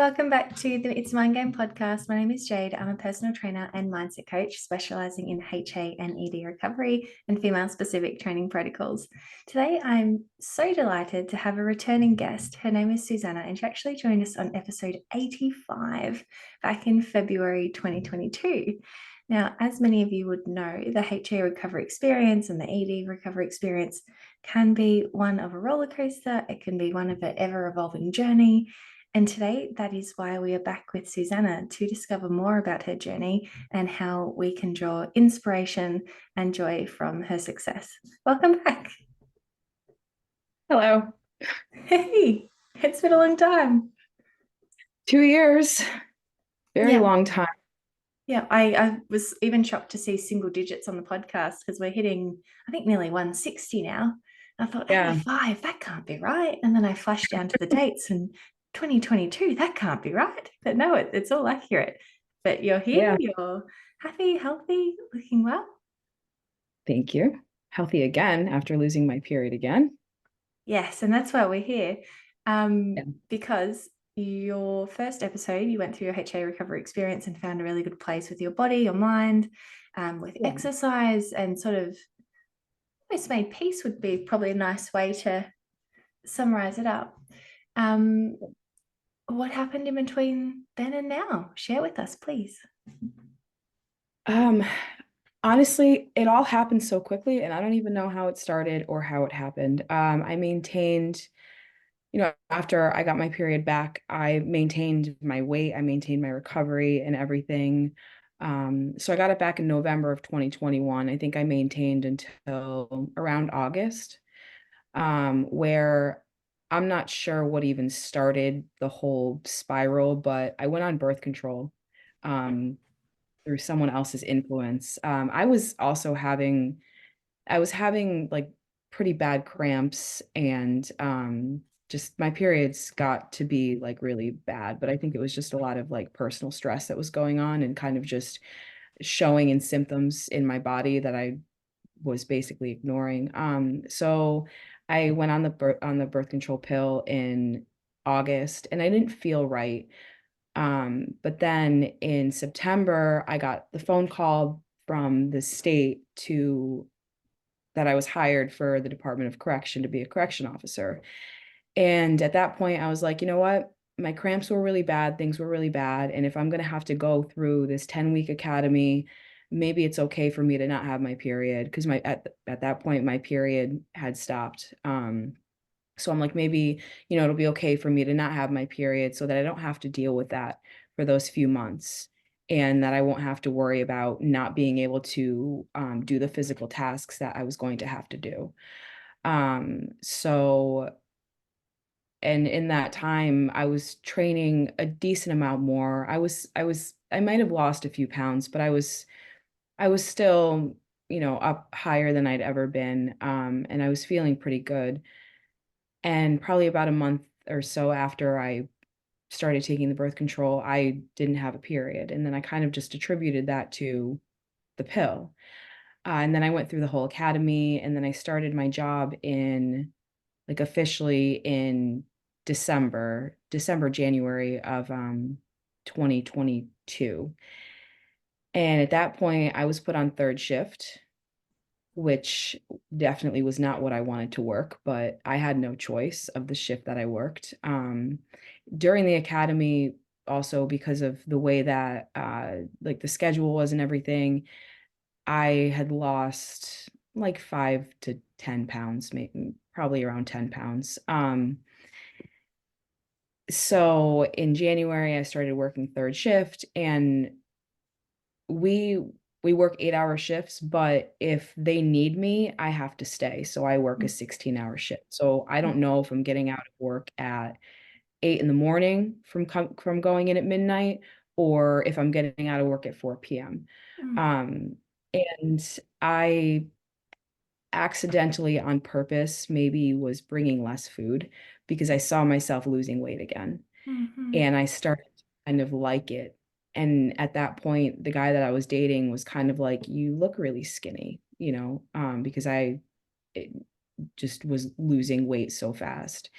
welcome back to the It's Mind Game podcast. My name is Jade. I'm a personal trainer and mindset coach specializing in HA and ED recovery and female specific training protocols. Today, I'm so delighted to have a returning guest. Her name is Susanna, and she actually joined us on episode 85 back in February 2022. Now, as many of you would know, the HA recovery experience and the ED recovery experience can be one of a roller coaster. It can be one of an ever evolving journey. And today, that is why we are back with Susanna to discover more about her journey and how we can draw inspiration and joy from her success. Welcome back. Hello. Hey, it's been a long time. 2 years, very Yeah. long time. Yeah, I was even shocked to see single digits on the podcast because we're hitting, I think, nearly 160 now. I thought, Yeah. 85, that can't be right. And then I flashed down to the dates and 2022, that can't be right. But no, it's all accurate. But you're here, Yeah. you're happy, healthy, looking well. Thank you. Healthy again after losing my period again. Yes, and that's why we're here. Yeah. Because your first episode, you went through your HA recovery experience and found a really good place with your body, your mind, with Yeah. exercise, and sort of almost made peace would be probably a nice way to summarize it up. Um, what happened in between then and now? Share with us, please. Um, Honestly, it all happened so quickly, and I don't even know how it started or how it happened. I maintained, after I got my period back, I maintained my weight, I maintained my recovery and everything. So I got it back in November of 2021. I think I maintained until around August. Where I'm not sure what even started the whole spiral, but I went on birth control um, through someone else's influence. I was having like pretty bad cramps and just my periods got to be like really bad, but I think it was just a lot of like personal stress that was going on and kind of just showing in symptoms in my body that I was basically ignoring. So I went on the birth control pill in August, and I didn't feel right. But then in September, I got the phone call from the state to that I was hired for the Department of Correction to be a correction officer. And at that point, I was like, you know what? My cramps were really bad, things were really bad. And if I'm going to have to go through this 10-week academy, maybe it's okay for me to not have my period because at that point, my period had stopped. So I'm like, maybe, it'll be okay for me to not have my period so that I don't have to deal with that for those few months and that I won't have to worry about not being able to do the physical tasks that I was going to have to do. So and in that time I was training a decent amount more. I might have lost a few pounds, but I was still, up higher than I'd ever been. And I was feeling pretty good. And probably about a month or so after I started taking the birth control, I didn't have a period. And then I kind of just attributed that to the pill. And then I went through the whole academy, and then I started my job in like officially in January of 2022. And at that point, I was put on third shift, which definitely was not what I wanted to work, but I had no choice of the shift that I worked. During the academy, also because of the way that like the schedule was and everything, I had lost like 5 to 10 pounds, maybe probably around 10 pounds. So in January, I started working third shift, and we we work 8-hour shifts, but if they need me, I have to stay. So I work a 16-hour shift. So I don't know if I'm getting out of work at 8 in the morning from going in at midnight, or if I'm getting out of work at 4 p.m. Mm. Um, and I accidentally on purpose maybe was bringing less food because I saw myself losing weight again. Mhm. And I started to kind of like it. And at that point, the guy that I was dating was kind of like, you look really skinny, because I just was losing weight so fast.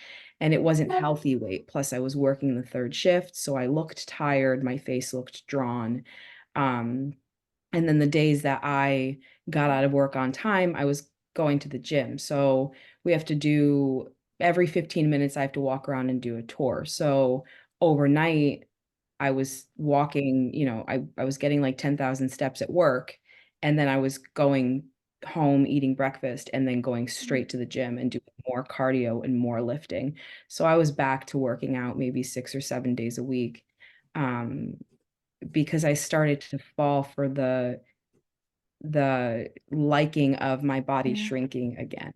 and it wasn't healthy weight. Plus, I was working the third shift, so I looked tired, my face looked drawn. Um, and then the days that I got out of work on time, I was going to the gym. So we have to do every 15 minutes, I have to walk around and do a tour. So overnight, I was walking, I was getting like 10,000 steps at work. And then I was going home, eating breakfast, and then going straight to the gym and doing more cardio and more lifting. So I was back to working out maybe 6 or 7 days a week. Um, because I started to fall for the liking of my body Yeah. shrinking again,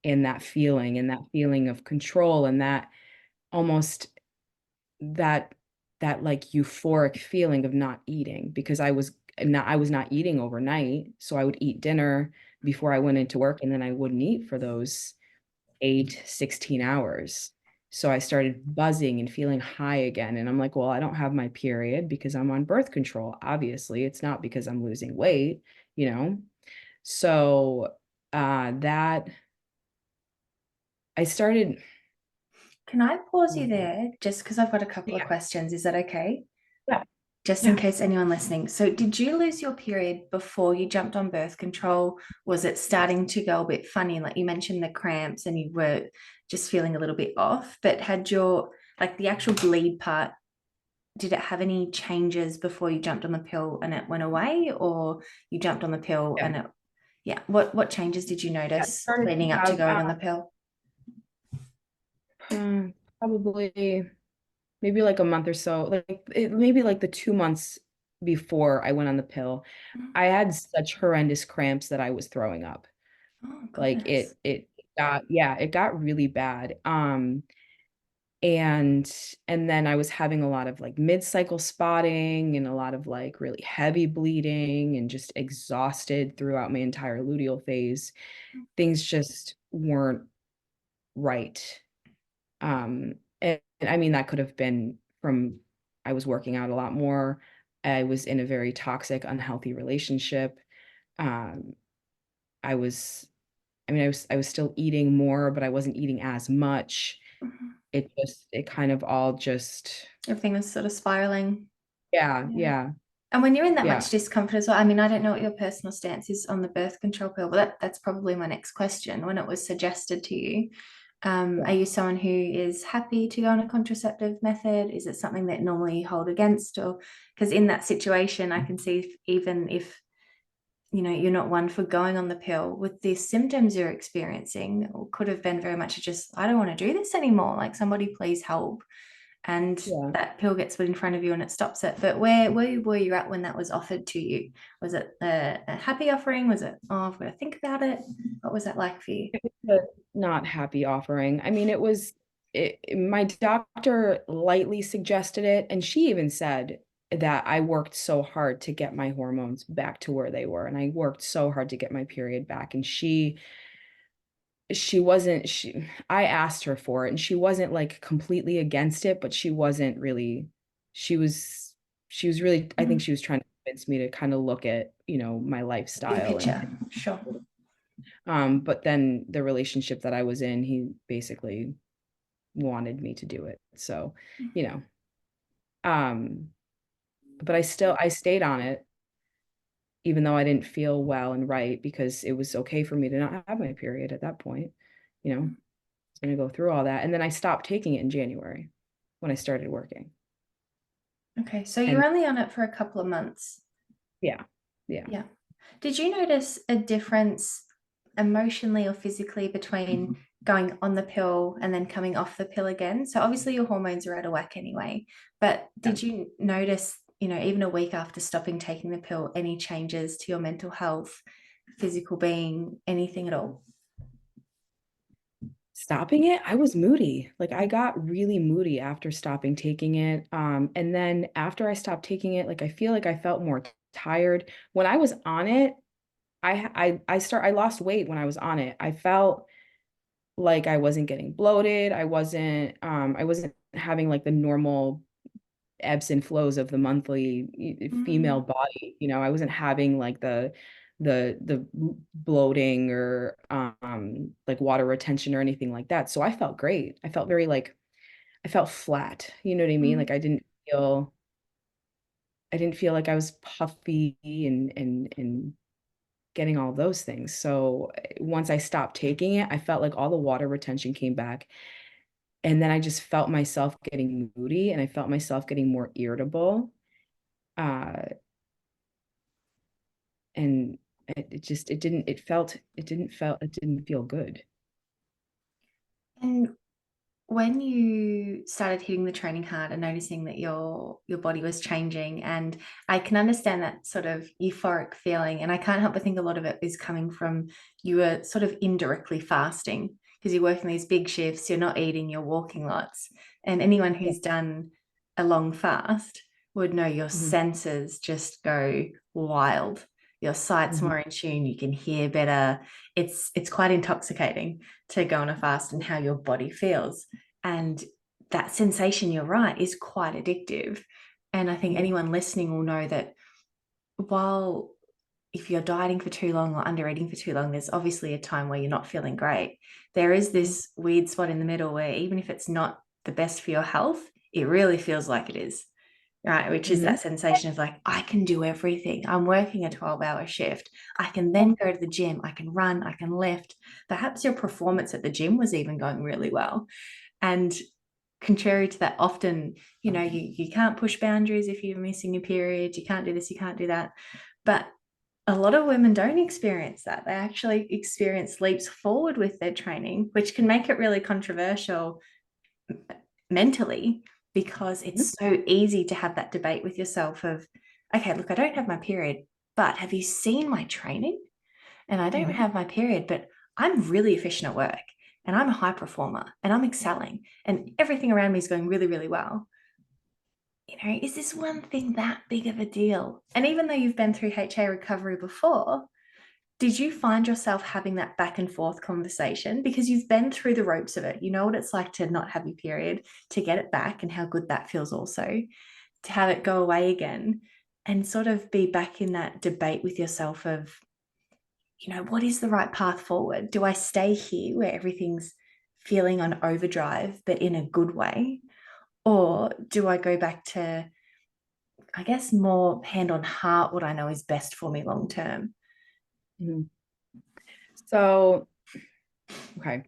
and that feeling of control, and that almost that that like euphoric feeling of not eating, because I was not eating overnight. So I would eat dinner before I went into work, and then I wouldn't eat for those 8, 16 hours. So I started buzzing and feeling high again. And I'm like, well, I don't have my period because I'm on birth control. Obviously, it's not because I'm losing weight, you know? So that I started. Can I pause you there just because I've got a couple of Yeah, questions? Is that okay? yeah, Just in yeah, case anyone listening. So, did you lose your period before you jumped on birth control? Was it starting to go a bit funny? Like you mentioned the cramps and you were just feeling a little bit off, but had your, like the actual bleed part, did it have any changes before you jumped on the pill and it went away, or you jumped on the pill yeah. and it, yeah, what changes did you Yeah, notice started to leading up to have going on the pill? probably maybe like a month or so, maybe like the 2 months before I went on the pill, I had such horrendous cramps that I was throwing up. Oh Like goodness. it got really bad. And then I was having a lot of like mid-cycle spotting and a lot of like really heavy bleeding and just exhausted throughout my entire luteal phase. Things just weren't right. And I mean, that could have been from I was working out a lot more. I was in a very toxic, unhealthy relationship. Um, I was, I was still eating more, but I wasn't eating as much. Mhm. It kind of all just, Everything was sort of spiraling. yeah, Yeah. yeah, And when you're in that yeah, much discomfort as well, I mean, I don't know what your personal stance is on the birth control pill, but that's probably my next question. When it was suggested to you, yeah. are you someone who is happy to go on a contraceptive method? Is it something that normally you hold against? Or because in that situation, I can see even if you're not one for going on the pill with the symptoms you're experiencing, or could have been very much just, I don't want to do this anymore. Like somebody please help, and Yeah. that pill gets put in front of you and it stops it. But where were you at when that was offered to you? Was it a happy offering? Was it, oh, I've got to think about it? What was that like for you? It was a not happy offering. I mean, my doctor lightly suggested it, and she even said that I worked so hard to get my hormones back to where they were, and I worked so hard to get my period back. And she wasn't she I asked her for it, and she wasn't like completely against it, but she was she was really, I think Mhm. she was trying to convince me to kind of look at, my Big lifestyle and picture, sure. but then the relationship that I was in, he basically wanted me to do it. So, you know, um, but I stayed on it, even though I didn't feel well and right, because it was okay for me to not have my period at that point. It's gonna go through all that. And then I stopped taking it in January when I started working. Okay, so you're And only on it for a couple of months. yeah, yeah. Yeah. Did you notice a difference emotionally or physically between going on the pill and then coming off the pill again? So obviously your hormones are out of whack anyway, but Yeah. did you notice, even a week after stopping taking the pill, any changes to your mental health, physical being, anything at all? Stopping it, I was moody. Like I got really moody after stopping taking it. And then after I stopped taking it, like I feel like I felt more tired. When I was on it, I lost weight when I was on it. I felt like I wasn't getting bloated. I wasn't having like the normal ebbs and flows of the monthly female Mm, body. I wasn't having like the bloating or like water retention or anything like that. So I felt great. I felt very like I felt flat. You know what I mean? Mm. Like I didn't feel like I was puffy and getting all those things. So once I stopped taking it, I felt like all the water retention came back. And then I just felt myself getting moody and I felt myself getting more irritable. Uh, and it just it didn't feel good. And when you started hitting the training hard and noticing that your body was changing, and I can understand that sort of euphoric feeling, and I can't help but think a lot of it is coming from you were sort of indirectly fasting because you're working these big shifts, you're not eating, you're walking lots. And anyone Yeah. who's done a long fast would know your Mhm, senses just go wild. Your sight's mhm, more in tune, you can hear better. It's quite intoxicating to go on a fast and how your body feels. And that sensation, you're right, is quite addictive. And I think mhm, anyone listening will know that while if you're dieting for too long or under eating for too long, there's obviously a time where you're not feeling great. There is mhm, this weird spot in the middle where even if it's not the best for your health, it really feels like it is, right? Which is mhm, that sensation of like, I can do everything. I'm working a 12-hour shift. I can then go to the gym. I can run. I can lift. Perhaps your performance at the gym was even going really well. And contrary to that, often, you can't push boundaries if you're missing a period. You can't do this, you can't do that. But a lot of women don't experience that. They actually experience leaps forward with their training, which can make it really controversial mentally because mhm. it's so easy to have that debate with yourself of, okay, look, I don't have my period, but have you seen my training? And I don't Mhm. have my period, but I'm really efficient at work and I'm a high performer and I'm excelling and everything around me is going really, really well. Is this one thing that big of a deal? And even though you've been through HA recovery before, did you find yourself having that back and forth conversation because you've been through the ropes of it? You know what it's like to not have your period, to get it back, and how good that feels also, to have it go away again and sort of be back in that debate with yourself of, what is the right path forward? Do I stay here where everything's feeling on overdrive, but in a good way? Or do I go back to, I guess, more hand on heart, what I know is best for me long term? Mhm. So, okay.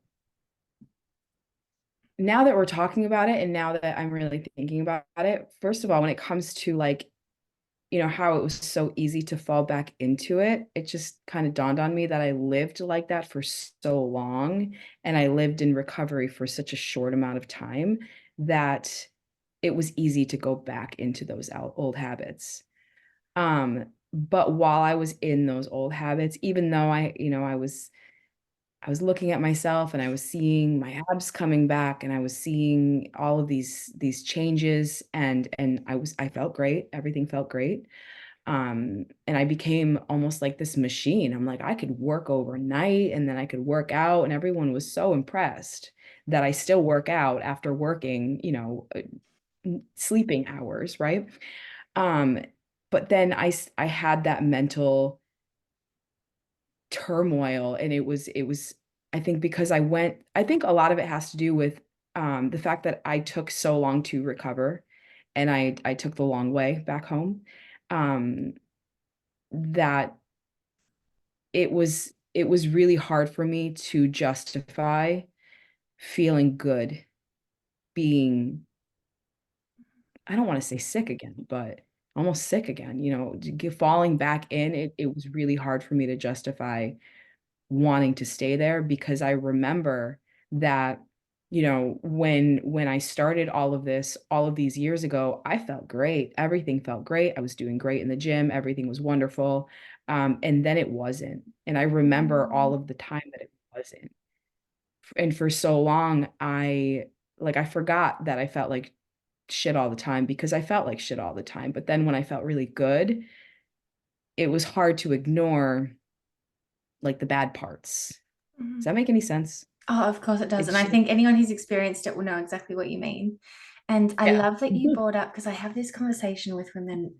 Now that we're talking about it and now that I'm really thinking about it, first of all, when it comes to like, how it was so easy to fall back into it, it just kind of dawned on me that I lived like that for so long and I lived in recovery for such a short amount of time that it was easy to go back into those old habits. But while I was in those old habits, even though I was looking at myself and I was seeing my abs coming back and I was seeing all of these changes and I felt great. Everything felt great. And I became almost like this machine. I'm like, I could work overnight and then I could work out, and everyone was so impressed that I still work out after working, sleeping hours, right? Um, but then I had that mental turmoil and it was I think because I think a lot of it has to do with the fact that I took so long to recover and I took the long way back home. Um, that it was really hard for me to justify feeling good, being, I don't want to say sick again, but almost sick again, falling back in it was really hard for me to justify wanting to stay there because I remember that, when I started all of this, all of these years ago, I felt great. Everything felt great. I was doing great in the gym. Everything was wonderful. And then it wasn't. And I remember all of the time that it wasn't. And for so long, I forgot that I felt like shit all the time because I felt like shit all the time. But then when I felt really good, it was hard to ignore like the bad parts. Does that make any sense? Oh, of course it does. And It's I just think anyone who's experienced it will know exactly what you mean. And I yeah. love that you brought up, because I have this conversation with women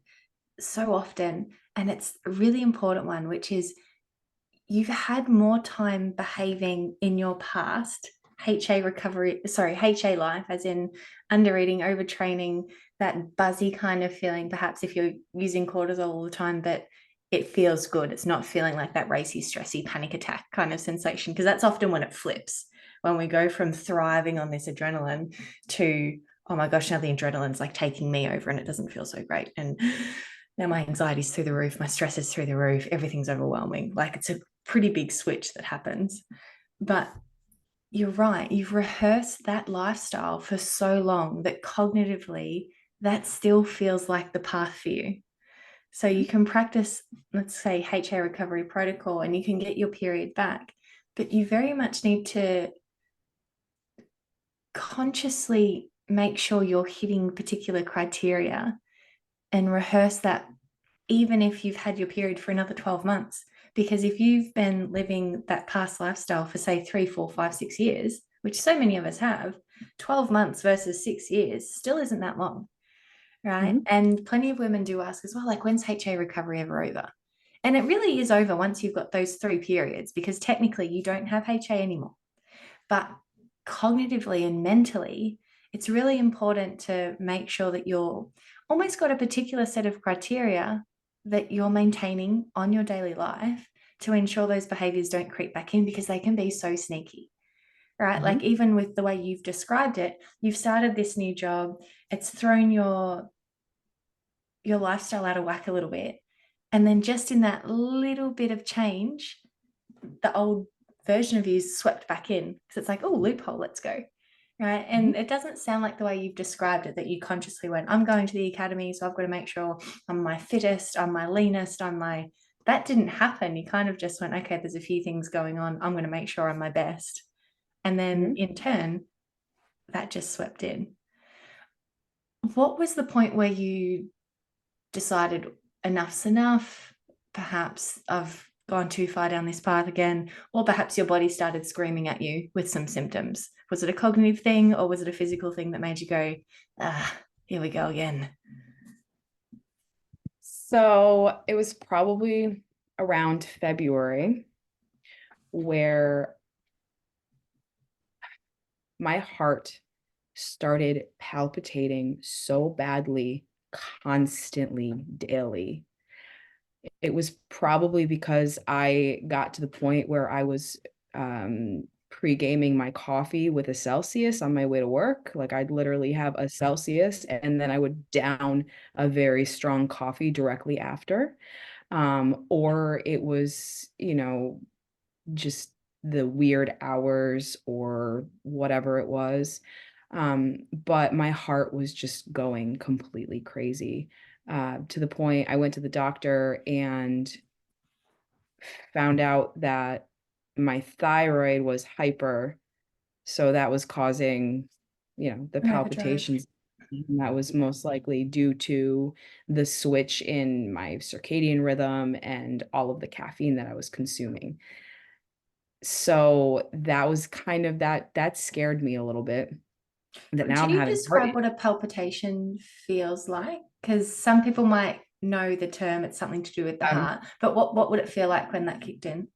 so often, and it's a really important one, which is you've had more time behaving in your past HA life, as in under eating, overtraining, that buzzy kind of feeling, perhaps if you're using cortisol all the time, but it feels good. It's not feeling like that racy, stressy panic attack kind of sensation, because that's often when it flips, when we go from thriving on this adrenaline to, oh my gosh, now the adrenaline's like taking me over and it doesn't feel so great. And now my anxiety's through the roof, my stress is through the roof, everything's overwhelming. Like it's a pretty big switch that happens. But you're right, you've rehearsed that lifestyle for so long that cognitively that still feels like the path for you. So you can practice, let's say, HA recovery protocol, and you can get your period back, but you very much need to consciously make sure you're hitting particular criteria and rehearse that, even if you've had your period for another 12 months. Because if you've been living that past lifestyle for, say, 3, 4, 5, 6 years, which so many of us have, 12 months versus 6 years still isn't that long, right? Mhm. And plenty of women do ask as well, like, when's HA recovery ever over? And it really is over once you've got those 3 periods, because technically you don't have HA anymore. But cognitively and mentally, it's really important to make sure that you're almost got a particular set of criteria that you're maintaining on your daily life to ensure those behaviors don't creep back in, because they can be so sneaky, right? Like, Mhm. even with the way you've described it, you've started this new job, it's thrown your lifestyle out of whack a little bit. And then just in that little bit of change, the old version of you is swept back in, because it's like, oh, loophole, let's go. Right. Mhm. And it doesn't sound like the way you've described it, that you consciously went, I'm going to the academy, so I've got to make sure I'm my fittest, I'm my leanest, that didn't happen. You kind of just went, okay, there's a few things going on, I'm going to make sure I'm my best. And then Mhm. in turn, that just swept in. What was the point where you decided enough's enough? Perhaps I've gone too far down this path again, or perhaps your body started screaming at you with some symptoms. Was it a cognitive thing, or was it a physical thing that made you go, here we go again? So it was probably around February where my heart started palpitating so badly, constantly, daily. It was probably because I got to the point where I was pre-gaming my coffee with a Celsius on my way to work. Like I'd literally have a Celsius and then I would down a very strong coffee directly after. Or it was, just the weird hours or whatever it was. But my heart was just going completely crazy, to the point I went to the doctor and found out that my thyroid was hyper. So that was causing, the Overdrive. palpitations. And that was most likely due to the switch in my circadian rhythm and all of the caffeine that I was consuming. So that was kind of that scared me a little bit, that now Could I'm you having heart describe what a palpitation feels like? Because some people might know the term, it's something to do with the um, heart, but what would it feel like when that kicked in?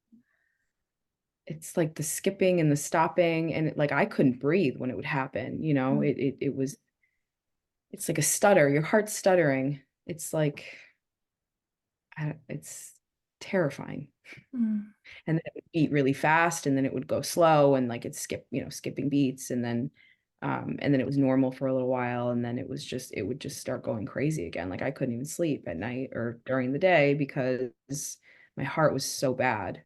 it's like the skipping and the stopping, and like I couldn't breathe when it would happen, Mm, it's like a stutter, your heart's stuttering. It's like it's terrifying. mm, And then it would beat really fast and then it would go slow and like skipping beats, and then it was normal for a little while, and then it would just start going crazy again. Like I couldn't even sleep at night or during the day because my heart was so bad.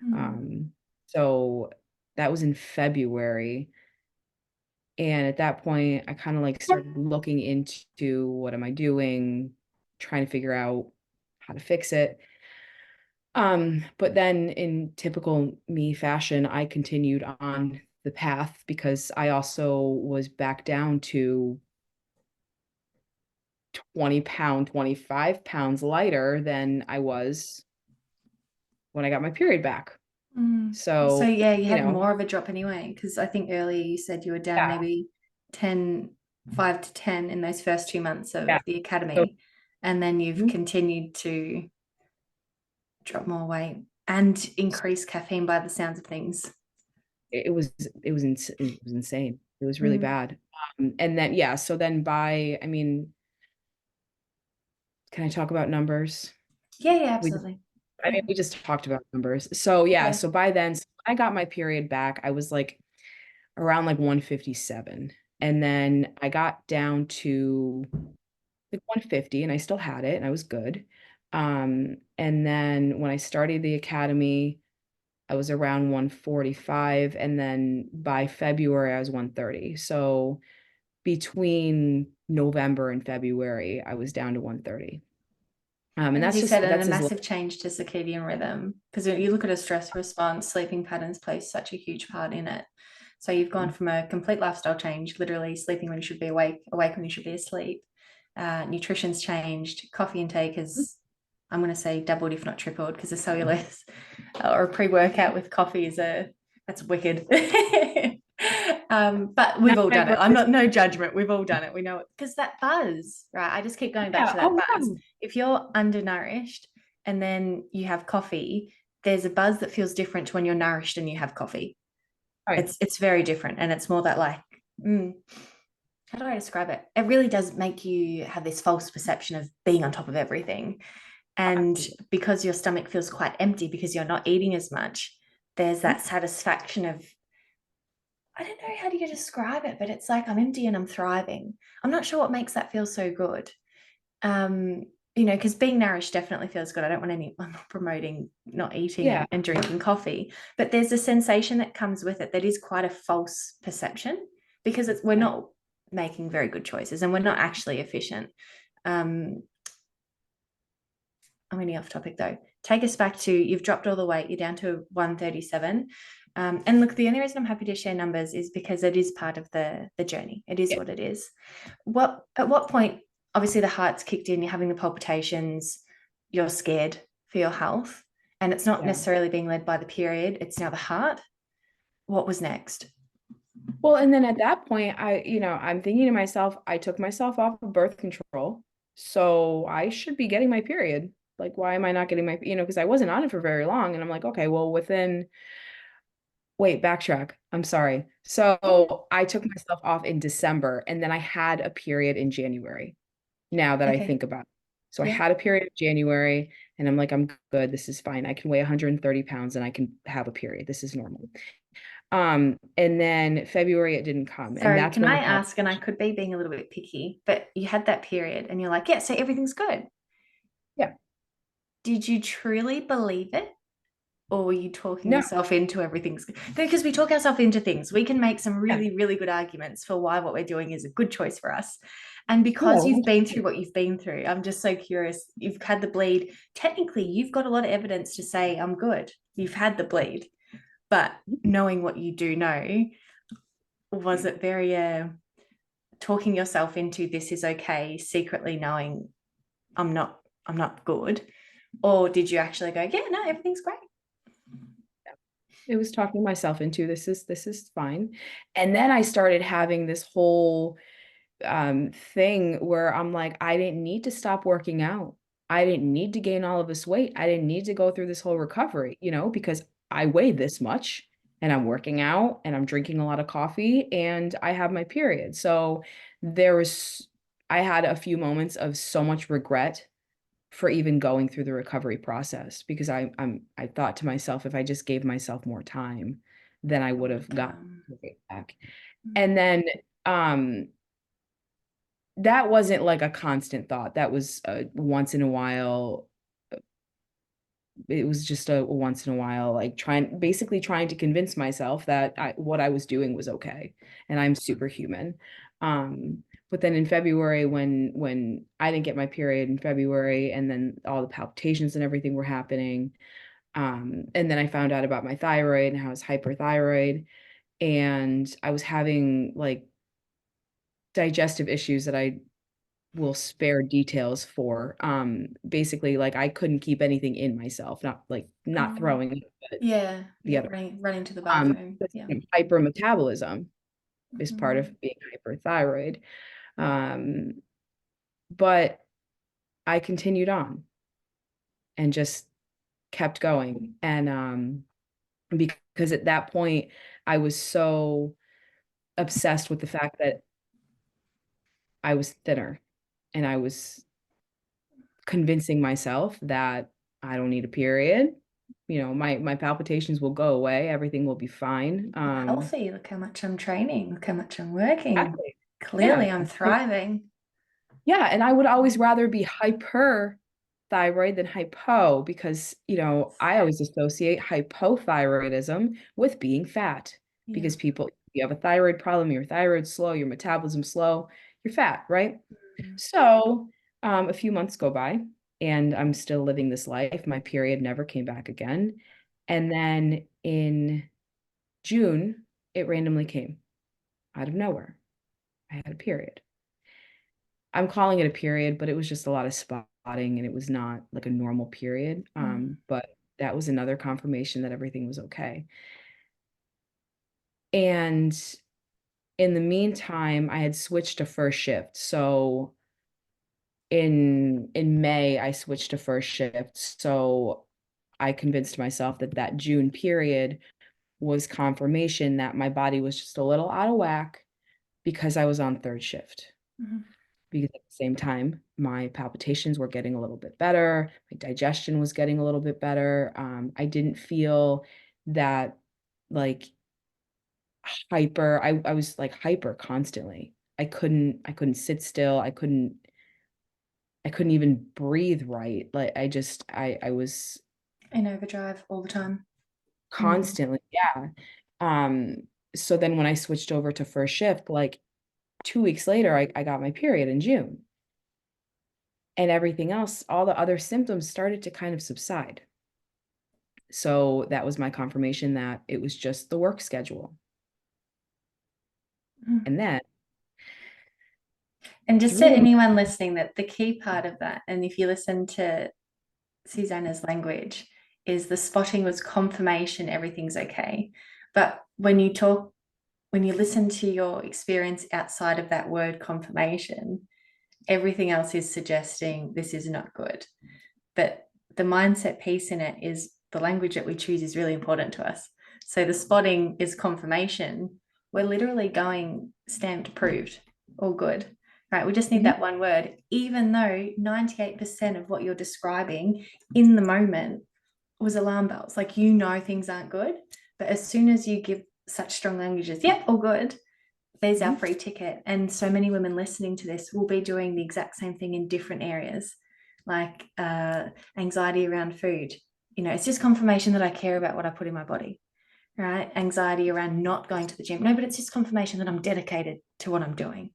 mm. Um, so that was in February. And at that point, I kind of like started looking into what am I doing, trying to figure out how to fix it. But then in typical me fashion, I continued on the path because I also was back down to 20 pound, 25 pounds lighter than I was when I got my period back. So So, yeah, you you had know, more of a drop anyway, because I think earlier you said you were down yeah, maybe 10, 5 to 10 in those first 2 months yeah. of the So academy. and then you've Mhm. continued to drop more weight and increase caffeine by the sounds of things. It was insane. It was really Mm. bad. And then yeah, so then by I mean, can I talk about numbers? Yeah, yeah, We just absolutely. I mean, Yeah. we just talked about numbers. So yeah, Yeah. so by then so I got my period back. I was like around like 157. And then I got down to like 150 and I still had it and I was good. And then when I started the academy, I was around 145 and then by February I was 130. So between November and February, I was down to 130. And And as that's you said, just and a that's as massive change to circadian rhythm, because you look at a stress response, sleeping patterns play such a huge part in it. So you've gone from a complete lifestyle change, literally sleeping when you should be awake, awake when you should be asleep. Nutrition's changed. Coffee intake has, I'm going to say, doubled, if not tripled, because a cellulose or a pre-workout with coffee that's wicked. But we've not all my done it. I'm brother's. not, no judgment. We've all done it. We know it because that buzz, right? I just keep going back Yeah. to that Oh buzz. yeah. If you're undernourished and then you have coffee, there's a buzz that feels different to when you're nourished and you have coffee. Right. It's very different, and it's more that like, how do I describe it? It really does make you have this false perception of being on top of everything, and Absolutely. because your stomach feels quite empty because you're not eating as much, there's that satisfaction of, I don't know how do you describe it, but it's like I'm empty and I'm thriving. I'm not sure what makes that feel so good. Um, because being nourished definitely feels good. I'm not promoting not eating Yeah. and drinking coffee, but there's a sensation that comes with it that is quite a false perception because we're not making very good choices and we're not actually efficient. Um, I'm getting off topic though. Take us back to you've dropped all the weight, you're down to 137. And look, the only reason I'm happy to share numbers is because it is part of the journey. It is Yeah. what it is. At what point, obviously the heart's kicked in, you're having the palpitations, you're scared for your health, and it's not Yeah. necessarily being led by the period, it's now the heart. What was next? Well, and then at that point, I'm thinking to myself, I took myself off of birth control, so I should be getting my period. Like, why am I not getting because I wasn't on it for very long. And I'm like, okay, well, wait, backtrack. I'm sorry. Yeah. So I took myself off in December, and then I had a period in January, now that I Okay. think about it. So I Yeah. had a period in January, and I'm like, I'm good. This is fine. I can weigh 130 pounds and I can have a period. This is normal. And then February it didn't come, and Sorry, that's can when I the ask, and I palpitation. could be being a little bit picky, but you had that period and you're like, yeah, so everything's good. Yeah. Did you truly believe it? Or were you talking No. yourself into everything's good? Because we talk ourselves into things. We can make some Yeah. really, really good arguments for why what we're doing is a good choice for us. And because No. you've been through what you've been through, I'm just so curious. You've had the bleed. Technically, you've got a lot of evidence to say, I'm good. You've had the bleed. But knowing what you do know, was it very talking yourself into this is okay, secretly knowing I'm not I'm not good? Or did you actually go, yeah, no, everything's great? It was talking myself into this is fine. And then I started having this whole thing where I'm like, I didn't need to stop working out. I didn't need to gain all of this weight. I didn't need to go through this whole recovery, because I weigh this much and I'm working out and I'm drinking a lot of coffee and I have my period. So there was, I had a few moments of so much regret for even going through the recovery process because I thought to myself, if I just gave myself more time, then I I would would have have got come. it back. Mm. And then um that wasn't like a constant thought. That was once in a while. It was just a once in a while, like basically trying to convince myself that what I was doing was okay, and I'm superhuman. But then in February, when I didn't get my period in February, and then all the palpitations and everything were happening, and then I found out about my thyroid and how I was hyperthyroid, and I was having like digestive issues that I will spare details for. Basically, like I couldn't keep anything in myself, not Oh, throwing it, but yeah, the yeah, other. running to the bathroom. Because, Yeah. hypermetabolism is part Mhm. of being hyperthyroid. Um, but I continued on and just kept going. And because at that point I was so obsessed with the fact that I was thinner, and I was convincing myself that I don't need a period. My palpitations will go away, everything will be fine. Healthy. Look how much I'm training. Look how much I'm working. Exactly. Clearly, Yeah. I'm thriving. Yeah, and I would always rather be hyperthyroid than hypo, because, I always associate hypothyroidism with being fat, Yeah. because you have a thyroid problem, your thyroid's slow, your metabolism's slow, you're fat, right? Mm. So, a few months go by and I'm still living this life. My period never came back again. And then in June, it randomly came out of nowhere. I had a period. I'm calling it a period, but it was just a lot of spotting, and it was not like a normal period. But that was another confirmation that everything was okay. And in the meantime, I had switched to first shift. So in May, I switched to first shift. So I convinced myself that that June period was confirmation that my body was just a little out of whack, because I was on third shift. Mhm. Because at the same time, my palpitations were getting a little bit better, my digestion was getting a little bit better. I didn't feel that, like, I was like hyper constantly. I couldn't sit still. I couldn't even breathe right. Like, I was In overdrive all the time. Mm. constantly, yeah. Um, so then when I switched over to first shift, like 2 weeks later, I got my period in June. And everything else, all the other symptoms started to kind of subside. So that was my confirmation that it was just the work schedule. Mm. And then And just to 3 months. anyone listening, that the key part of that, and if you listen to Susanna's language, is the spotting was confirmation everything's okay. But when you listen to your experience outside of that word confirmation, everything else is suggesting this is not good. But the mindset piece in it is the language that we choose is really important to us. So the spotting is confirmation. We're literally going stamped, approved, all good, right? We just need Mhm. that one word, even though 98% of what you're describing in the moment was alarm bells. Like, things aren't good. But as soon as you give such strong languages, yep, all good, there's our Mhm. free ticket. And so many women listening to this will be doing the exact same thing in different areas, like anxiety around food. It's just confirmation that I care about what I put in my body, right? Anxiety around not going to the gym. No, but it's just confirmation that I'm dedicated to what I'm doing.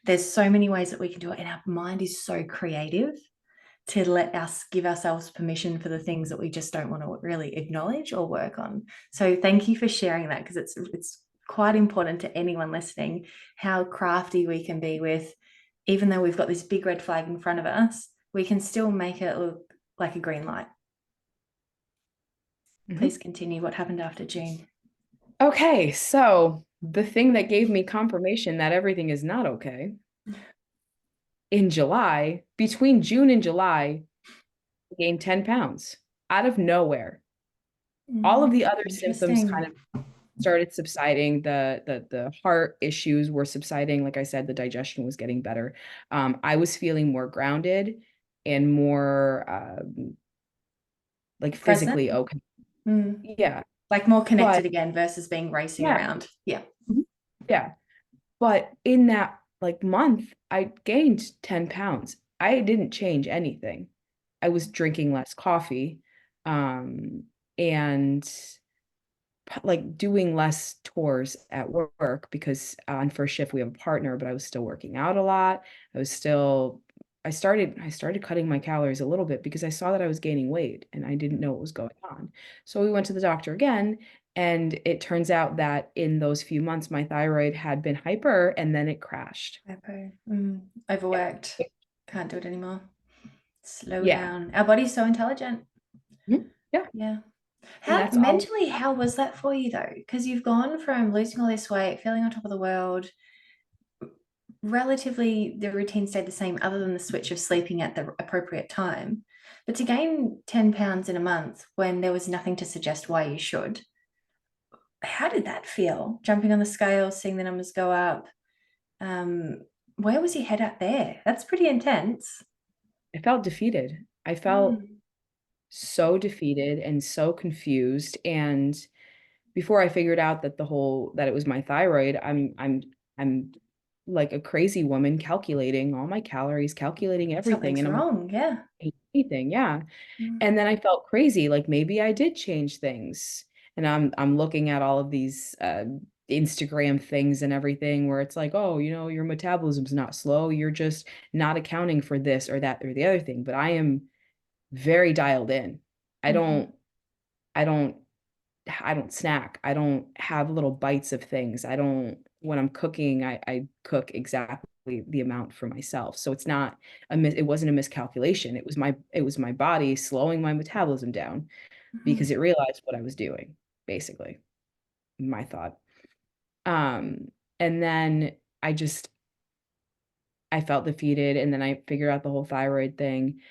There's so many ways that we can do it. And our mind is so creative to let us give ourselves permission for the things that we just don't want to really acknowledge or work on. So thank you for sharing that, because it's quite important to anyone listening how crafty we can be with, even though we've got this big red flag in front of us, we can still make it look like a green light. Please Mhm. continue. What happened after June? Okay, so the thing that gave me confirmation that everything is not okay, in July, between June and July, I gained 10 pounds out of nowhere. All of the other symptoms kind Interesting. of started subsiding. The heart issues were subsiding. Like I said, the digestion was getting better. I was feeling more grounded and more like physically Present. okay. Mm. Yeah. Like more But connected again versus being racing yeah. around. Yeah. Mhm. Yeah. But in that like month, I gained 10 pounds. I didn't change anything. I was drinking less coffee, and like doing less chores at work, because on first shift we have a partner, but I was still working out a lot. I was still I started cutting my calories a little bit because I saw that I was gaining weight and I didn't know what was going on. So we went to the doctor again, and it turns out that in those few months my thyroid had been hyper and then it crashed. Hypo. Overworked. Can't do it anymore. Slow Yeah. down. Our body's so intelligent. Mhm. Yeah. Yeah. And How that's all. mentally, how was that for you though? Because you've gone from losing all this weight, feeling on top of the world, relatively the routine stayed the same other than the switch of sleeping at the appropriate time. But to gain 10 pounds in a month when there was nothing to suggest why you should, how did that feel? Jumping on the scale, seeing the numbers go up. Um, where was your head at there? That's pretty intense. I felt defeated. I felt Mm, so defeated and so confused. And before I figured out that that it was my thyroid, I'm like a crazy woman calculating all my calories, calculating everything. something's And I'm like, wrong. Yeah. anything, yeah. Mm, And then I felt crazy, like maybe I did change things. And I'm looking at all of these Instagram things and everything where it's like, oh, your metabolism's not slow. You're just not accounting for this or that or the other thing. But I am very dialed in. I mhm, don't, I don't, I don't snack. I don't have little bites of things. I don't, when I'm cooking, I cook exactly the amount for myself. So it wasn't a miscalculation. It was my body slowing my metabolism down because mhm, it realized what I was doing, basically, my thought. Um, and then I felt defeated, and then I figured out the whole thyroid thing.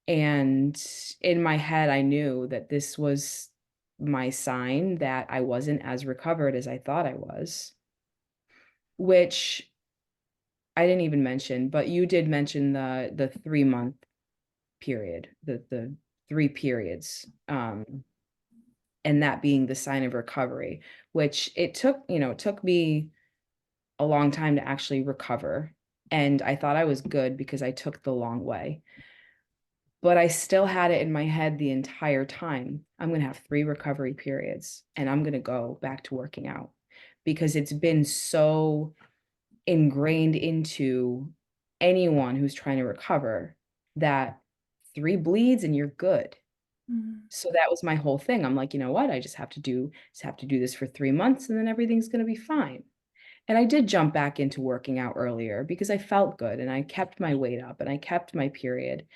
And in my head, I knew that this was my sign that I wasn't as recovered as I thought I was, which I didn't even mention, but you did mention the 3 month period, the three periods, and that being the sign of recovery, which it took me a long time to actually recover. And I thought I was good because I took the long way. But I still had it in my head the entire time. I'm going to have 3 recovery periods and I'm going to go back to working out because it's been so ingrained into anyone who's trying to recover that 3 bleeds and you're good. mm, So that was my whole thing. I'm like, you know what? I just have to do this for 3 months and then everything's going to be fine. And I did jump back into working out earlier because I felt good and I kept my weight up and I kept my period.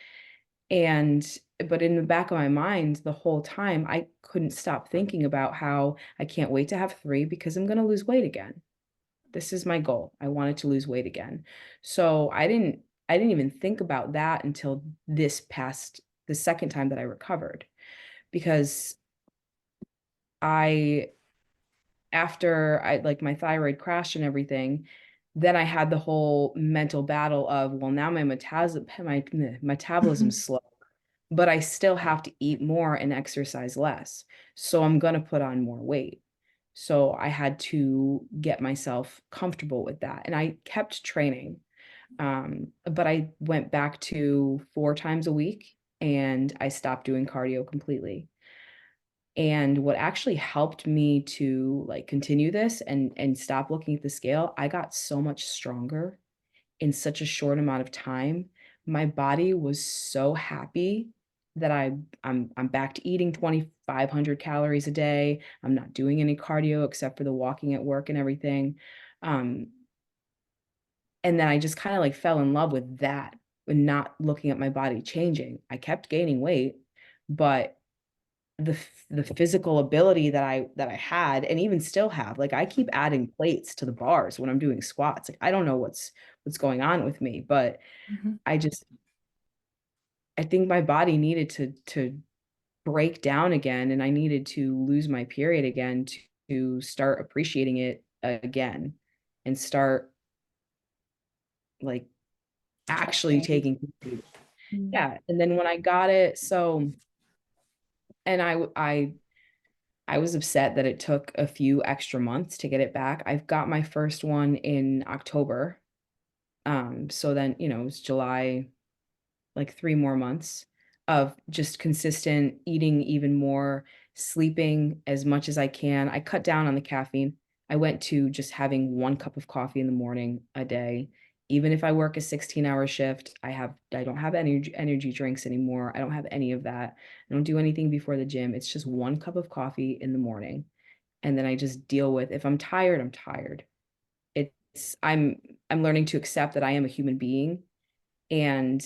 And but in the back of my mind, the whole time, I couldn't stop thinking about how I can't wait to have 3 because I'm going to lose weight again. This is my goal. I wanted to lose weight again. So I didn't even think about that until the second time that I recovered because I after I like my thyroid crashed and everything, then I had the whole mental battle of, well, now my metabolism's mhm, slow, but I still have to eat more and exercise less. So I'm going to put on more weight. So I had to get myself comfortable with that. And I kept training. But I went back to 4 times a week and I stopped doing cardio completely. And what actually helped me to like continue this and stop looking at the scale, I got so much stronger in such a short amount of time. My body was so happy that I'm back to eating 2,500 calories a day. I'm not doing any cardio except for the walking at work and everything. Um, and then I just kind of like fell in love with that and not looking at my body changing. I kept gaining weight, but the physical ability that I had and even still have, like I keep adding plates to the bars when I'm doing squats. Like I don't know what's going on with me, but mhm. I just I think my body needed to break down again and I needed to lose my period again to start appreciating it again and start like actually Trusting. taking control. Mm, Yeah. And then when I got it, so and I was upset that it took a few extra months to get it back. I've got my first one in October. So then, it was July, like 3 more months of just consistent eating even more, sleeping as much as I can. I cut down on the caffeine. I went to just having 1 cup of coffee in the morning a day. Even if I work a 16-hour shift, I don't have energy drinks anymore. I don't have any of that. I don't do anything before the gym. It's just 1 cup of coffee in the morning. And then I just deal with if I'm tired, I'm tired. It's I'm learning to accept that I am a human being and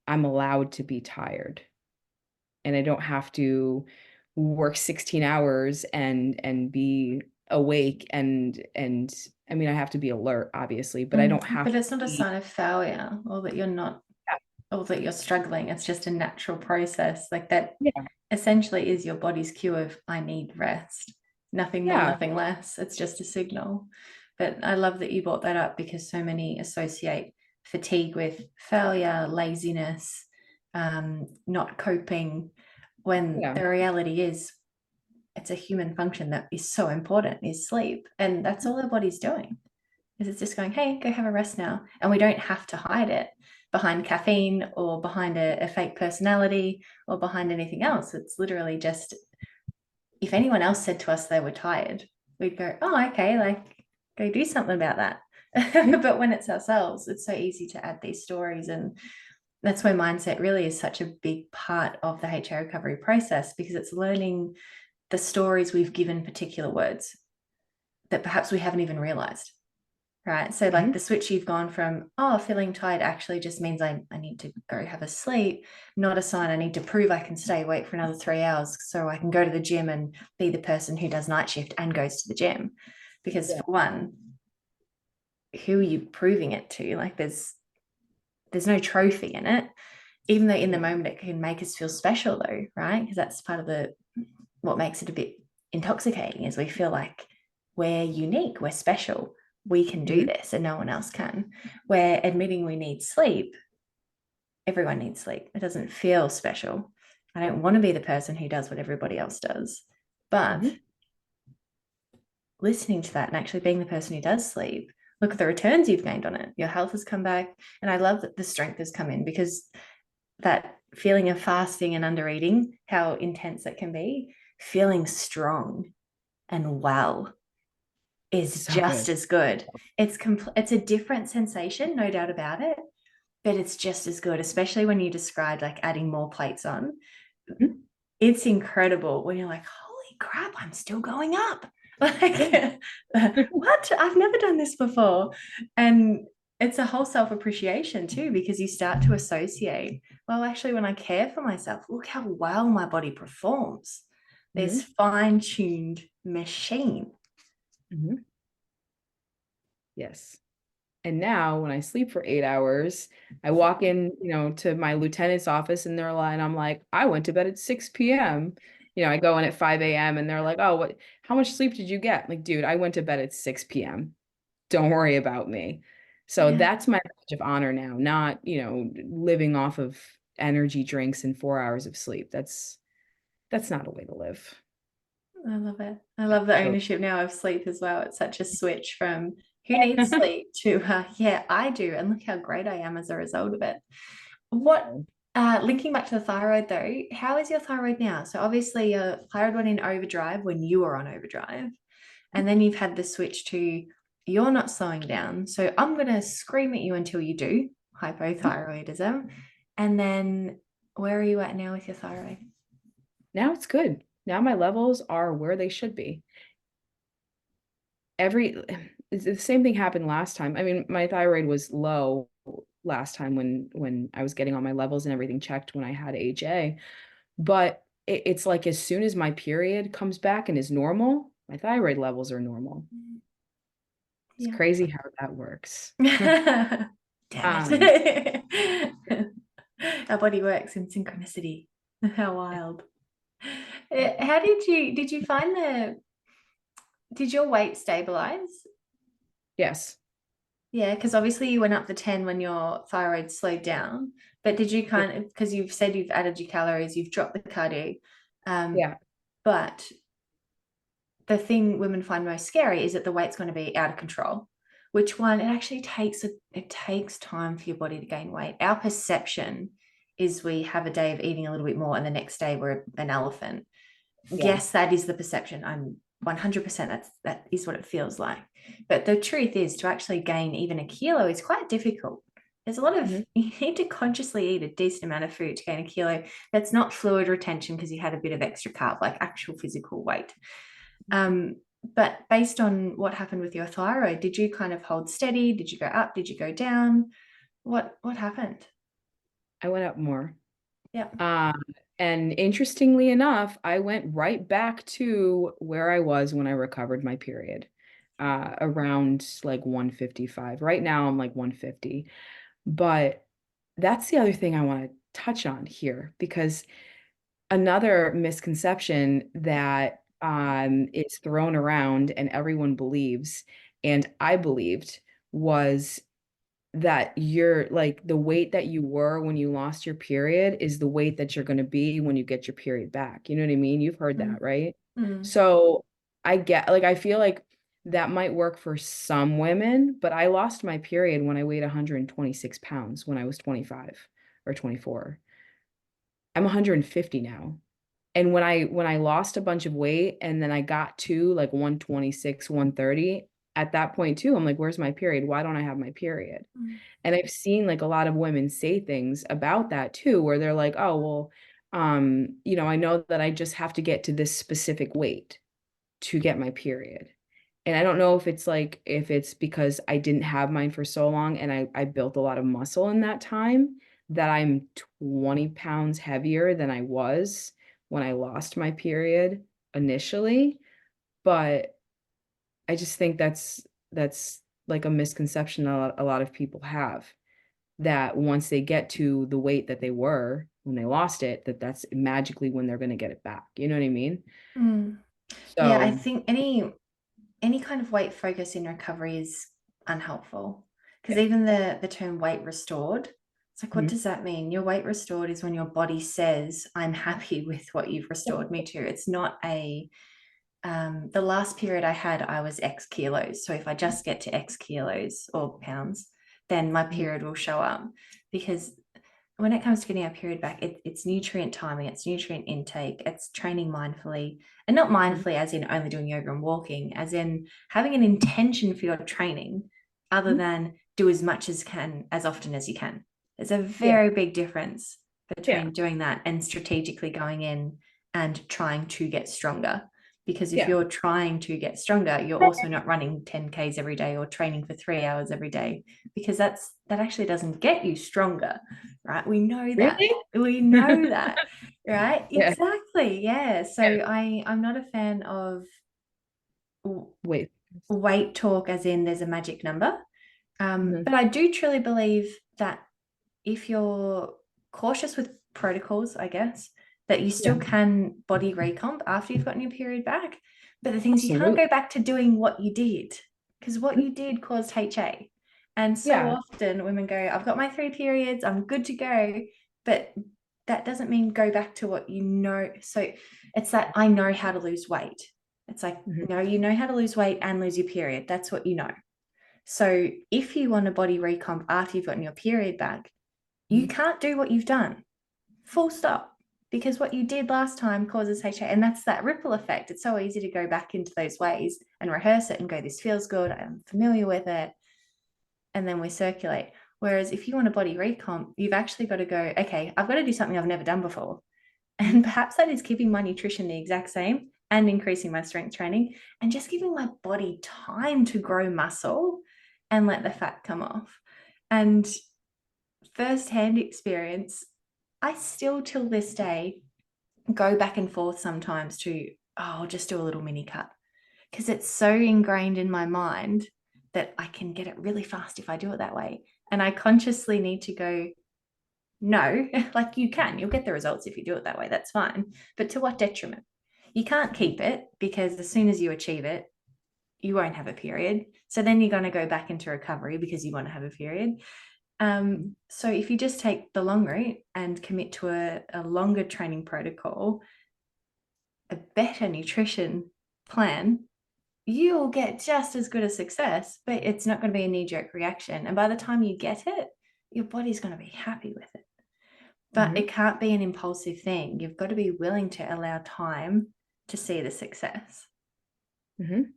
I'm allowed to be tired and I don't have to work 16 hours and be awake and I mean, I have to be alert, obviously, but I don't have But to it's not a be. sign of failure or that you're not, or that you're struggling. It's just a natural process. Like that Yeah. essentially is your body's cue of, I need rest. Nothing more, Yeah. nothing less. It's just a signal. But I love that you brought that up because so many associate fatigue with failure, laziness, not coping, when Yeah. the reality is it's a human function that is so important is sleep. And that's all our body's doing. Is it's just going, hey, go have a rest now. And we don't have to hide it behind caffeine or behind a fake personality or behind anything else. It's literally just, if anyone else said to us they were tired, we'd go, oh, okay, like go do something about that. Mhm. But when it's ourselves, it's so easy to add these stories. And that's where mindset really is such a big part of the HA recovery process, because it's learning the stories we've given particular words that perhaps we haven't even realized. Right. So, like Mhm. the switch you've gone from, oh, feeling tired actually just means I need to go have a sleep, not a sign I need to prove I can stay awake for another 3 hours so I can go to the gym and be the person who does night shift and goes to the gym. Because, Yeah. for one, who are you proving it to? Like, there's no trophy in it, even though in the moment it can make us feel special, though, right? Because that's part of the what makes it a bit intoxicating is we feel like we're unique, we're special, we can do Mhm. this and no one else can. We're admitting we need sleep. Everyone needs sleep. It doesn't feel special. I don't want to be the person who does what everybody else does. But Mhm. listening to that and actually being the person who does sleep, look at the returns you've gained on it. Your health has come back. And I love that the strength has come in, because that feeling of fasting and under eating, how intense it can be, feeling strong and well is So just good. as good. It's a different sensation, no doubt about it, but it's just as good, especially when you described like adding more plates on. Mhm. It's incredible when you're like, holy crap, I'm still going up. Yeah. Like, what? I've never done this before. And it's a whole self appreciation too, because you start to associate, well, actually, when I care for myself, look how well my body performs. This Mhm. fine tuned machine. Mhm. Yes. And now when I sleep for 8 hours, I walk in, to my lieutenant's office and I'm like, I went to bed at 6 p.m. I go in at 5 a.m. and they're like, oh, how much sleep did you get? Like, dude, I went to bed at 6 p.m. Don't worry about me. So Yeah, that's my badge of honor now, not, living off of energy drinks and 4 hours of sleep. That's not a way to live. I love it. I love the So ownership now of sleep as well. It's such a switch from who needs sleep to, yeah, I do. And look how great I am as a result of it. What, linking back to the thyroid though, how is your thyroid now? So obviously your thyroid went in overdrive when you were on overdrive, and then you've had the switch to you're not slowing down. So I'm going to scream at you until you do hypothyroidism. And then where are you at now with your thyroid? now it's good. Now my levels are where they should be. every it's the same thing happened last time. I mean, my thyroid was low last time when I was getting all my levels and everything checked when I had HA. But it's like as soon as my period comes back and is normal, my thyroid levels are normal. It's Yeah. crazy how that works. Damn Um, it. Our body works in synchronicity. How wild. How did you find did your weight stabilize? yes. Yeah, because obviously you went up the 10 when your thyroid slowed down. But did you Yeah. kind of, because you've said you've added your calories, you've dropped the cardio. Um, Yeah. but the thing women find most scary is that the weight's going to be out of control. Which one? It actually takes time for your body to gain weight. Our perception is we have a day of eating a little bit more and the next day we're an elephant. Yeah. Yes, that is the perception. I'm 100% that is what it feels like. But the truth is, to actually gain even a kilo is quite difficult. There's a lot of, Mhm. you need to consciously eat a decent amount of food to gain a kilo. That's not fluid retention because you had a bit of extra carb, like actual physical weight. Um, but based on what happened with your thyroid, did you kind of hold steady? Did you go up? Did you go down? What happened? I went up more. Yeah. Um, and interestingly enough, I went right back to where I was when I recovered my period. around like 155. Right now I'm like 150. But that's the other thing I want to touch on here, because another misconception that is thrown around and everyone believes, and I believed, was that you're like the weight that you were when you lost your period is the weight that you're going to be when you get your period back. You know what I mean? You've heard Mm, that, right? mm, So I get, like, I feel like that might work for some women, but I lost my period when I weighed 126 pounds when I was 25 or 24. I'm 150 now. And when I lost a bunch of weight and then I got to like 126, 130, at that point too, I'm like, where's my period? Why don't I have my period? mm, And I've seen like a lot of women say things about that too, where they're like, oh, well, I know that I just have to get to this specific weight to get my period. And I don't know if it's because I didn't have mine for so long and I built a lot of muscle in that time, that I'm 20 pounds heavier than I was when I lost my period initially. But I just think that's like a misconception a lot of people have, that once they get to the weight that they were when they lost it, that's magically when they're going to get it back. You know what I mean? mm. Yeah, I So, think any kind of weight focus in recovery is unhelpful, because yeah. even the term weight restored, it's like, what Mhm. does that mean? Your weight restored is when your body says, I'm happy with what you've restored me to. It's not a the last period I had, I was X kilos. So if I just get to X kilos or pounds, then my Mhm. period will show up. Because when it comes to getting our period back, it's nutrient timing, it's nutrient intake, it's training mindfully, and not Mhm. mindfully as in only doing yoga and walking, as in having an intention for your training, other Mhm. than do as much as can as often as you can. There's a Yeah. very big difference Yeah. between doing that and strategically going in and trying to get stronger. Because if Yeah. you're trying to get stronger, you're also not running 10Ks every day or training for 3 hours every day, because that actually doesn't get you stronger, right? We know that. Really? We know that, right? Yeah. Exactly. Yeah. So Yeah. I'm not a fan of Wait. weight talk as in there's a magic number. Mhm. But I do truly believe that if you're cautious with protocols, I guess, that you Yeah. still can body recomp after you've gotten your period back. But the thing is, you can't Absolutely. go back to doing what you did, because what you did caused HA. And so Yeah. often women go, I've got my 3 periods, I'm good to go. But that doesn't mean go back to what you know. So it's that I know how to lose weight. It's like, Mhm. no, you know how to lose weight and lose your period. That's what you know. So if you want a body recomp after you've gotten your period back, you Mhm. can't do what you've done. Full stop. Because what you did last time causes HA. And that's that ripple effect. It's so easy to go back into those ways and rehearse it and go, this feels good. I'm familiar with it. And then we circulate. Whereas if you want a body recomp, you've actually got to go, okay, I've got to do something I've never done before. And perhaps that is keeping my nutrition the exact same and increasing my strength training and just giving my body time to grow muscle and let the fat come off. And firsthand experience, I still till this day go back and forth sometimes to, oh, I'll just do a little mini cut, because it's so ingrained in my mind that I can get it really fast if I do it that way. And I consciously need to go, no, like you'll get the results if you do it that way. That's fine. But to what detriment? You can't keep it, because as soon as you achieve it, you won't have a period. So then you're going to go back into recovery because you want to have a period. So if you just take the long route and commit to a longer training protocol, a better nutrition plan, you'll get just as good a success, but it's not going to be a knee-jerk reaction. And by the time you get it, your body's going to be happy with it. But Mhm. it can't be an impulsive thing. You've got to be willing to allow time to see the success. Mhm.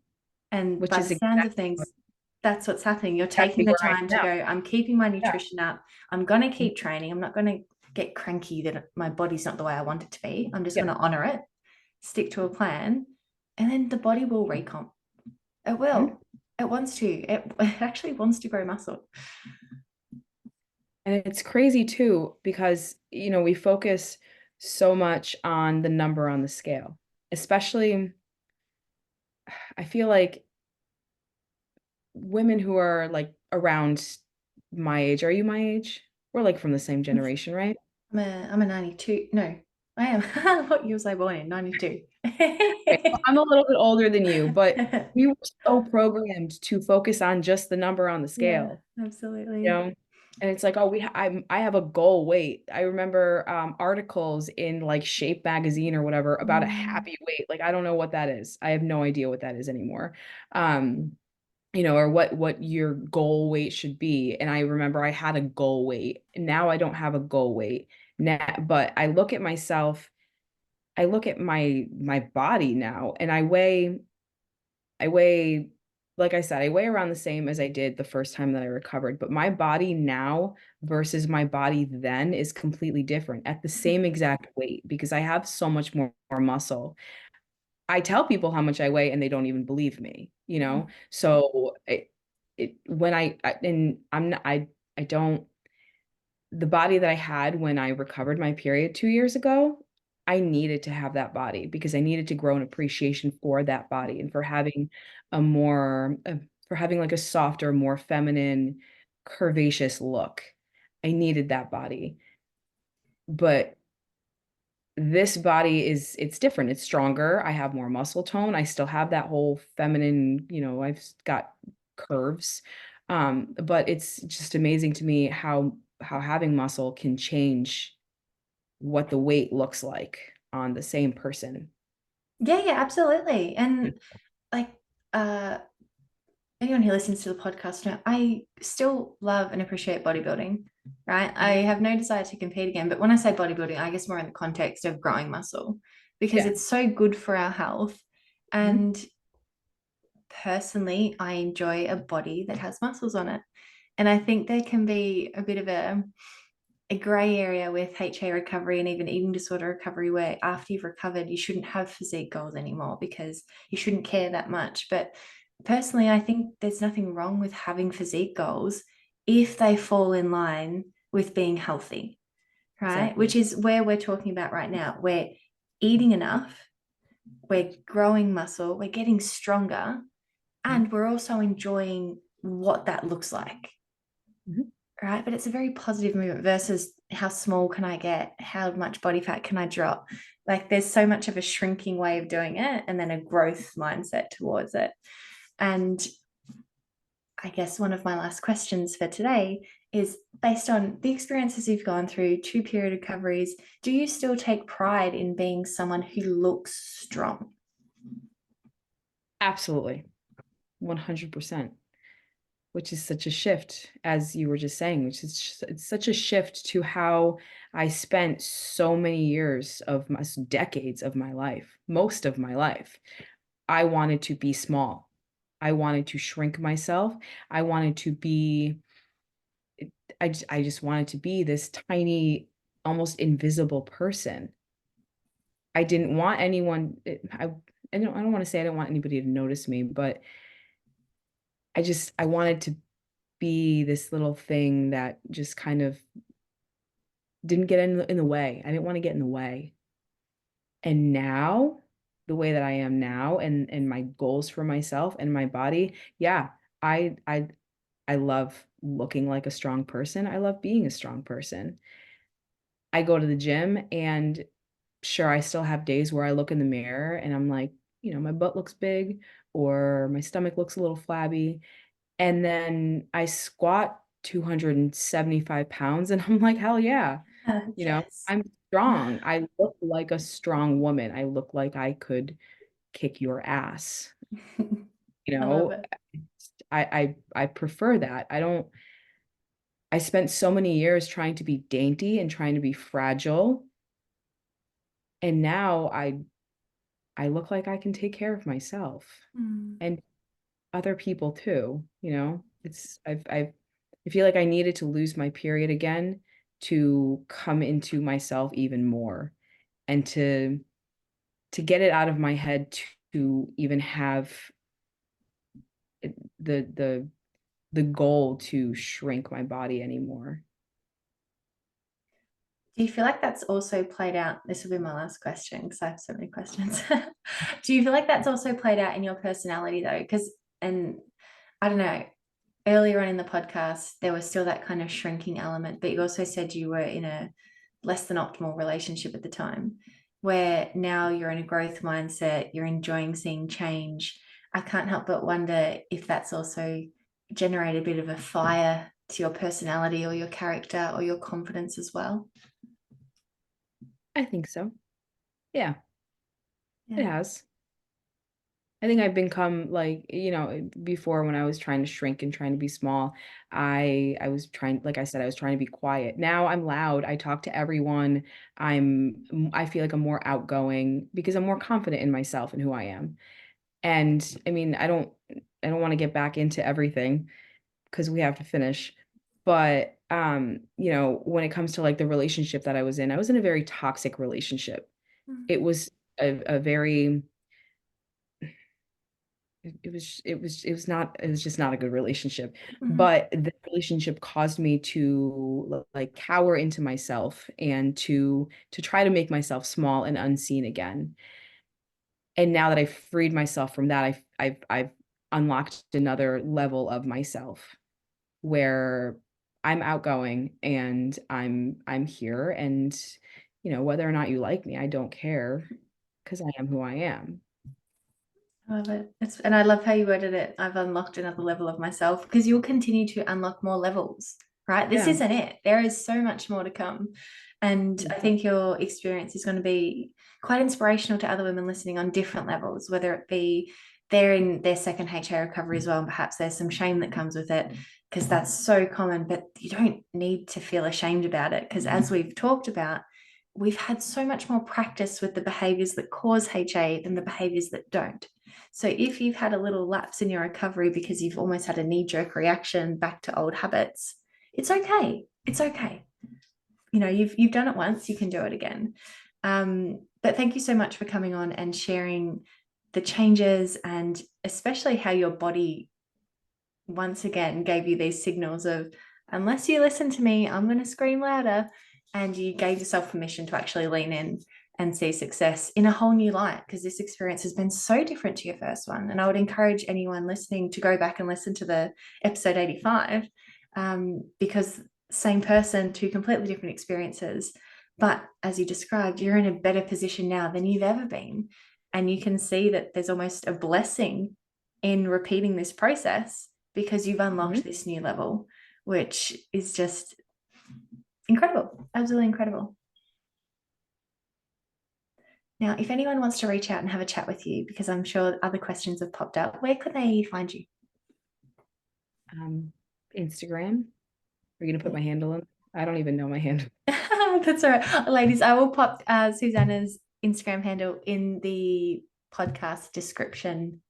And Which by the is sounds of exactly things, that's what's happening. You're taking exactly the where I am time to now. go, I'm keeping my Yeah. nutrition up. I'm going to Mhm. keep training. I'm not going to get cranky that my body's not the way I want it to be. I'm just Yeah. going to honor it, stick to a plan, and then the body will recomp. It Mhm. will. It wants to. It actually wants to grow muscle. And it's crazy too, because, we focus so much on the number on the scale, especially I feel like women who are like around my age. Are you my age? We're like from the same generation, right? I'm a 92. No, I am. What year was I born in? 92. Okay, well, I'm a little bit older than you, but we were so programmed to focus on just the number on the Yeah, scale, you absolutely. know? And it's like, oh, I have a goal weight. I remember articles in like Shape magazine or whatever about a Mm. happy weight. Like, I don't know what that is. I have no idea what that is anymore. Um, or what your goal weight should be. And I remember I had a goal weight. Now I don't have a goal weight. Now, but I look at myself, I look at my body now, and I weigh, like I said, I weigh around the same as I did the first time that I recovered, but my body now versus my body then is completely different at the same exact weight because I have so much more muscle. I tell people how much I weigh and they don't even believe me, you know? So when and I'm not, I don't, the body that I had when I recovered my period 2 years ago, I needed to have that body because I needed to grow an appreciation for that body and for having for having like a softer, more feminine, curvaceous look. I needed that body. But this body it's different. It's stronger. I have more muscle tone. I still have that whole feminine, I've got curves. But it's just amazing to me how having muscle can change what the weight looks like on the same person. Yeah, yeah, absolutely. And like uh anyone who listens to the podcast know I still love and appreciate bodybuilding, right? I have no desire to compete again, but when I say bodybuilding, I guess more in the context of growing muscle because Yeah. it's so good for our health. Mhm. And personally, I enjoy a body that has muscles on it. And I think there can be a bit of a gray area with HA recovery and even eating disorder recovery, where after you've recovered, you shouldn't have physique goals anymore because you shouldn't care that much. But personally, I think there's nothing wrong with having physique goals if they fall in line with being healthy, right? Exactly. Which is where we're talking about right now. We're eating enough, we're growing muscle, we're getting stronger, Mhm. and we're also enjoying what that looks like, Mhm. right? But it's a very positive movement versus how small can I get? How much body fat can I drop? Like there's so much of a shrinking way of doing it and then a growth mindset towards it. And I guess one of my last questions for today is based on the experiences you've gone through, 2 period recoveries, do you still take pride in being someone who looks strong? Absolutely. 100%. Which is such a shift, as you were just saying, it's such a shift to how I spent so many years of my decades of my life, most of my life. I wanted to be small. I wanted to shrink myself. I wanted to be I just wanted to be this tiny, almost invisible person. I didn't want anyone I don't want to say I didn't want anybody to notice me, but I wanted to be this little thing that just kind of didn't get in the way. I didn't want to get in the way. And now, the way that I am now and my goals for myself and my body, yeah, I I I love looking like a strong person. I love being a strong person. I go to the gym and sure, I still have days where I look in the mirror and I'm like, my butt looks big or my stomach looks a little flabby. And then I squat 275 pounds and I'm like, hell yeah. Yes. I'm strong. I look like a strong woman. I look like I could kick your ass. You I love know, it. I prefer that. I spent so many years trying to be dainty and trying to be fragile. And now I look like I can take care of myself Mm. and other people too, I feel like I needed to lose my period again to come into myself even more and to get it out of my head to even have the the the goal to shrink my body anymore. Do you feel like that's also played out? This will be my last question because I have so many questions. Do you feel like that's also played out in your personality though? Because, and I don't know, earlier on in the podcast, there was still that kind of shrinking element, but you also said you were in a less than optimal relationship at the time, where now you're in a growth mindset, you're enjoying seeing change. I can't help but wonder if that's also generated a bit of a fire to your personality or your character or your confidence as well. I think so. Yeah, it Yeah. has. I think I've become like, before when I was trying to shrink and trying to be small, I was trying, like I said, I was trying to be quiet. Now I'm loud. I talk to everyone. I feel like I'm more outgoing because I'm more confident in myself and who I am. And I mean, I don't want to get back into everything because we have to finish. But when it comes to like the relationship that I was in a very toxic relationship. It was a very it was just not a good relationship. Mhm. But the relationship caused me to like cower into myself and to try to make myself small and unseen again. And now that I've freed myself from that, I've unlocked another level of myself where I'm outgoing and I'm here, and whether or not you like me, I don't care because I am who I am. I love it. And I love how you worded it. I've unlocked another level of myself because you'll continue to unlock more levels, right? This Yeah. isn't it. There is so much more to come. And I think your experience is going to be quite inspirational to other women listening on different levels, whether it be they're in their second HA recovery as well. And perhaps there's some shame that comes with it because that's so common, but you don't need to feel ashamed about it because as we've talked about, we've had so much more practice with the behaviors that cause HA than the behaviors that don't. So if you've had a little lapse in your recovery because you've almost had a knee-jerk reaction back to old habits, it's okay. It's okay. You've done it once, you can do it again. But thank you so much for coming on and sharing the changes and especially how your body once again gave you these signals of, unless you listen to me, I'm going to scream louder. And you gave yourself permission to actually lean in and see success in a whole new light because this experience has been so different to your first one. And I would encourage anyone listening to go back and listen to the episode 85 because same person, two completely different experiences. But as you described, you're in a better position now than you've ever been. And you can see that there's almost a blessing in repeating this process because you've unlocked Mhm. this new level, which is just incredible, absolutely incredible. Now, if anyone wants to reach out and have a chat with you, because I'm sure other questions have popped up, where could they find you? Um, Instagram. Are you gonna put my handle in? I don't even know my handle. That's all right. Ladies, I will pop Susanna's Instagram handle in the podcast description.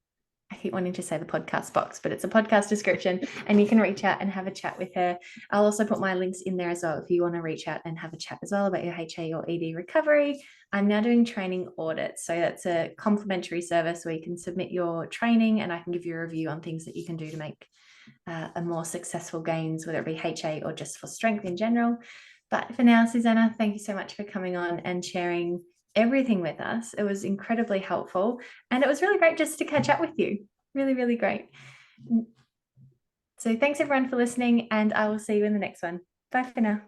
I keep wanting to say the podcast box, but it's a podcast description and you can reach out and have a chat with her. I'll also put my links in there as well if you want to reach out and have a chat as well about your HA or ED recovery. I'm now doing training audits. So that's a complimentary service where you can submit your training and I can give you a review on things that you can do to make a more successful gains, whether it be HA or just for strength in general. But for now, Susanna, thank you so much for coming on and sharing everything with us. It was incredibly helpful. And it was really great just to catch up with you. Really, really great. So thanks everyone for listening, and I will see you in the next one. Bye for now.